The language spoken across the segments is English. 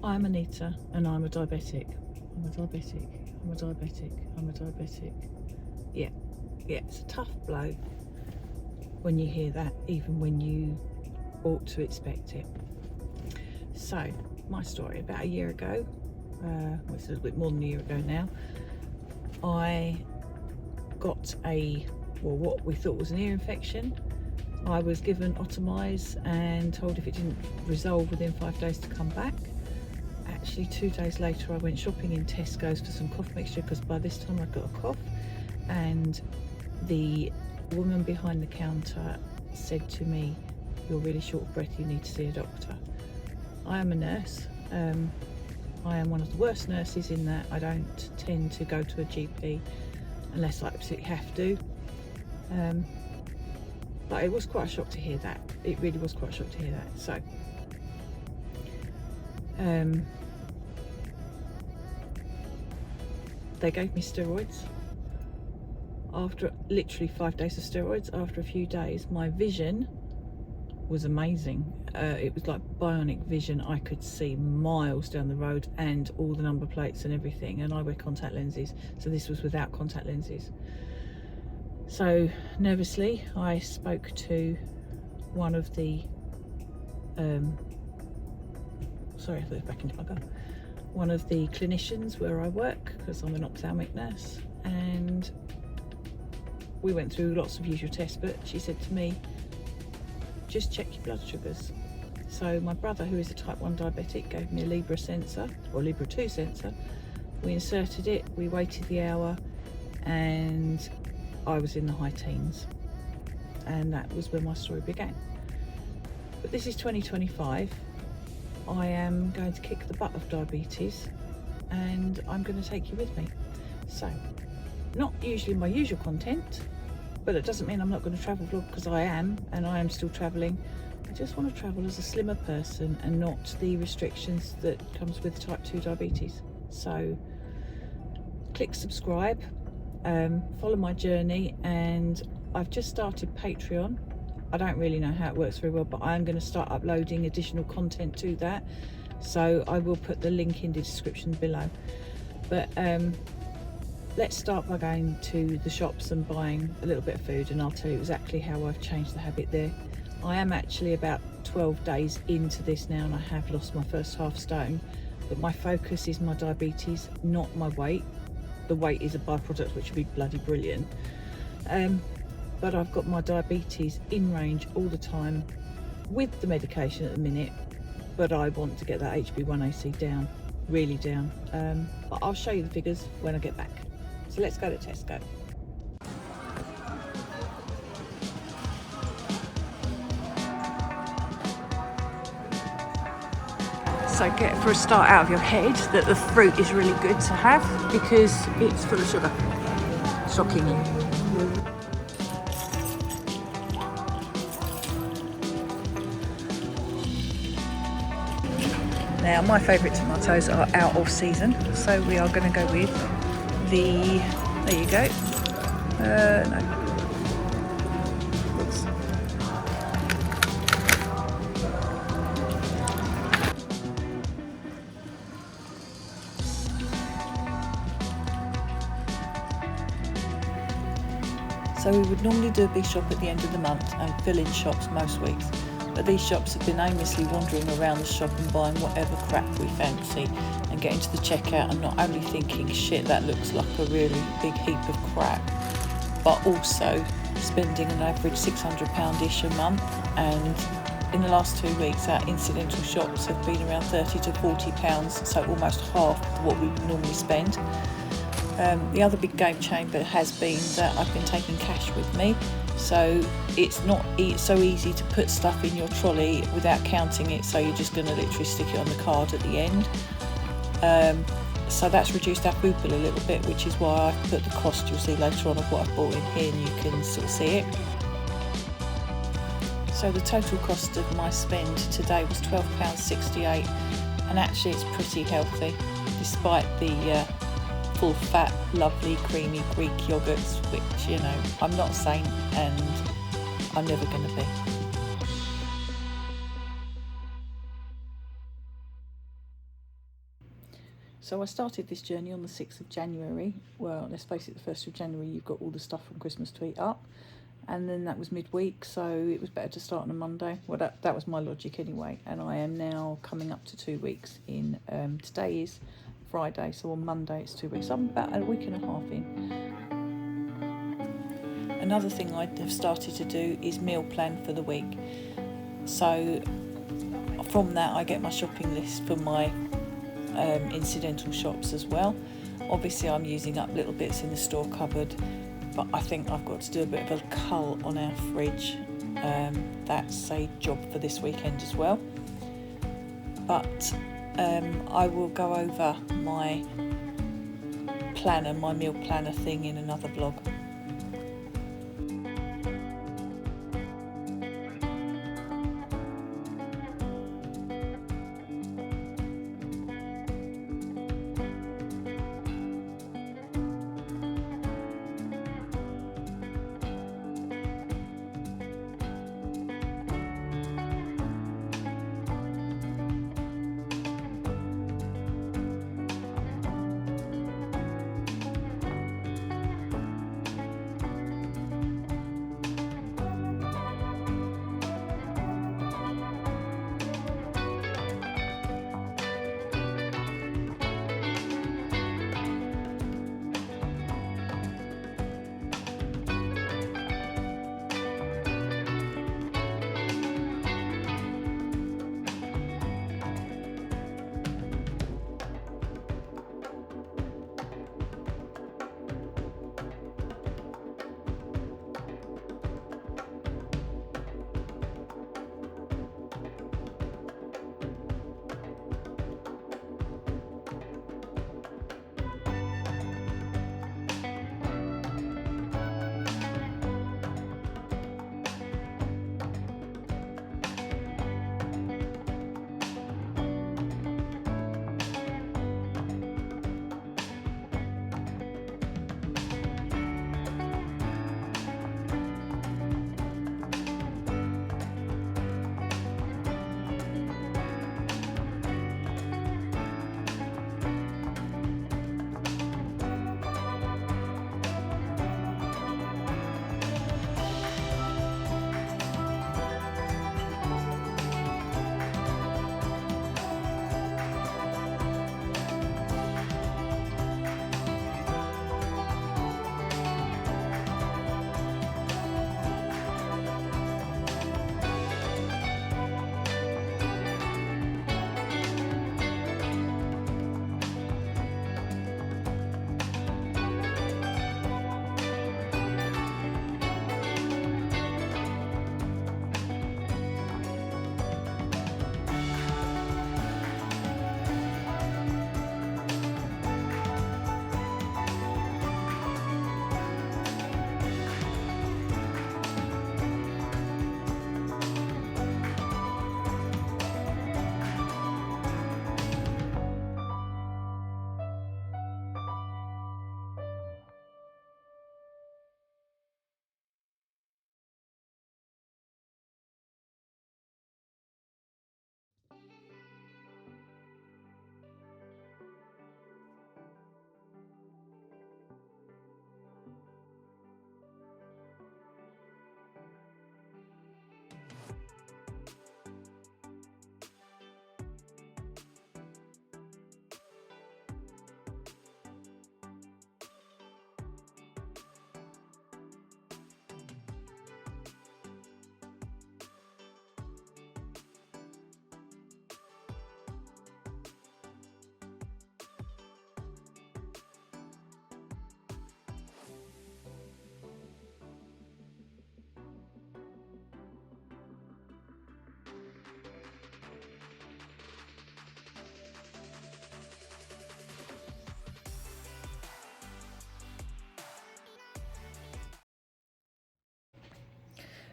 I'm Anita and I'm a diabetic. I'm a diabetic. I'm a diabetic. I'm a diabetic. Yeah, it's a tough blow when you hear that, even when you ought to expect it. So, my story, about a year ago, it's a little bit more than a year ago now, I got what we thought was an ear infection. I was given Otomize and told if it didn't resolve within 5 days to come back. Actually, 2 days later I went shopping in Tesco's for some cough mixture, because by this time I'd got a cough, and the woman behind the counter said to me, "You're really short of breath, you need to see a doctor." I am a nurse. I am one of the worst nurses in that I don't tend to go to a GP unless I absolutely have to. But it was quite a shock to hear that. It really was quite a shock to hear that. So, they gave me steroids. After literally 5 days of steroids, after a few days, my vision was amazing. It was like bionic vision. I could see miles down the road and all the number plates and everything, and I wear contact lenses, so this was without contact lenses. So nervously I spoke to one of the one of the clinicians where I work, because I'm an ophthalmic nurse, and we went through lots of usual tests, but she said to me, just check your blood sugars. So my brother, who is a type 1 diabetic, gave me a Libra sensor, or Libra 2 sensor. We inserted it, we waited the hour, and I was in the high teens. And that was where my story began. But this is 2025. I am going to kick the butt of diabetes, and I'm going to take you with me. So, not usually my usual content, but it doesn't mean I'm not going to travel vlog, because I am, and I am still travelling. I just want to travel as a slimmer person and not the restrictions that comes with type 2 diabetes. So click subscribe, follow my journey, and I've just started Patreon. I don't really know how it works very well, but I'm going to start uploading additional content to that, so I will put the link in the description below. But let's start by going to the shops and buying a little bit of food, and I'll tell you exactly how I've changed the habit there. I am actually about 12 days into this now, and I have lost my first half stone, but my focus is my diabetes, not my weight. The weight is a byproduct, which would be bloody brilliant. But I've got my diabetes in range all the time with the medication at the minute, but I want to get that HbA1c down, really down. But I'll show you the figures when I get back. So let's go to Tesco. So get for a start out of your head that the fruit is really good to have because it's full of sugar, shockingly. Now my favourite tomatoes are out of season, so we are going to go with the, there you go, no. Oops. So we would normally do a big shop at the end of the month and fill in shops most weeks. But these shops have been aimlessly wandering around the shop and buying whatever crap we fancy and getting to the checkout and not only thinking, shit, that looks like a really big heap of crap, but also spending an average £600-ish a month. And in the last 2 weeks, our incidental shops have been around £30 to £40, so almost half what we would normally spend. The other big game changer has been that I've been taking cash with me, so it's not so easy to put stuff in your trolley without counting it, so you're just going to literally stick it on the card at the end. So that's reduced our food bill a little bit, which is why I've put the cost you'll see later on of what I've bought in here, and you can sort of see it. So the total cost of my spend today was £12.68, and actually it's pretty healthy despite the full fat, lovely, creamy Greek yogurts, which, you know, I'm not a saint and I'm never going to be. So I started this journey on the 6th of January. Well, let's face it, the 1st of January you've got all the stuff from Christmas to eat up, and then that was midweek, so it was better to start on a Monday. Well, that was my logic anyway, and I am now coming up to 2 weeks in. Today is Friday, so on Monday it's 2 weeks. I'm about a week and a half in. Another thing I have started to do is meal plan for the week. So from that I get my shopping list for my incidental shops as well. Obviously I'm using up little bits in the store cupboard, but I think I've got to do a bit of a cull on our fridge. That's a job for this weekend as well. But I will go over my planner, my meal planner thing in another vlog.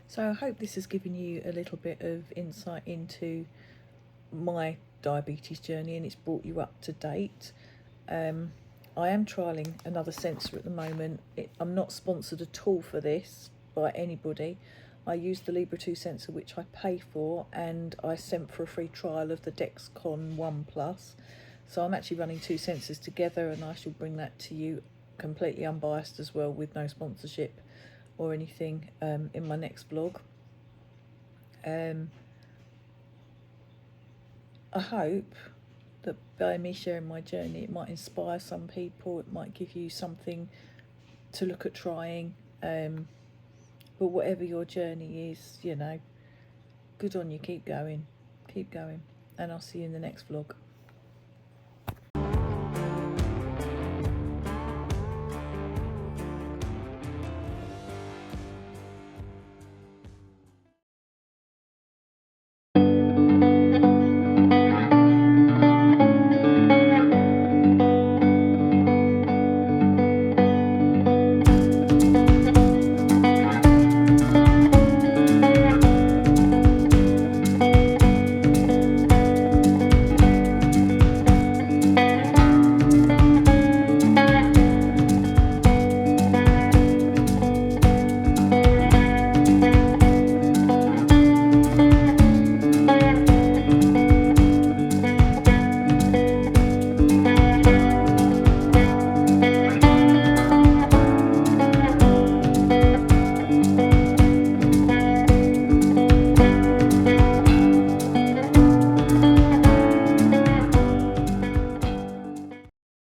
So I hope this has given you a little bit of insight into my diabetes journey, and it's brought you up to date. I am trialling another sensor at the moment. I'm not sponsored at all for this by anybody. I use the Libra 2 sensor, which I pay for, and I sent for a free trial of the Dexcom One Plus. So I'm actually running 2 sensors together, and I shall bring that to you completely unbiased as well, with no sponsorship or anything, in my next vlog. I hope that by me sharing my journey, it might inspire some people, it might give you something to look at trying. But whatever your journey is, you know, good on you, keep going, and I'll see you in the next vlog.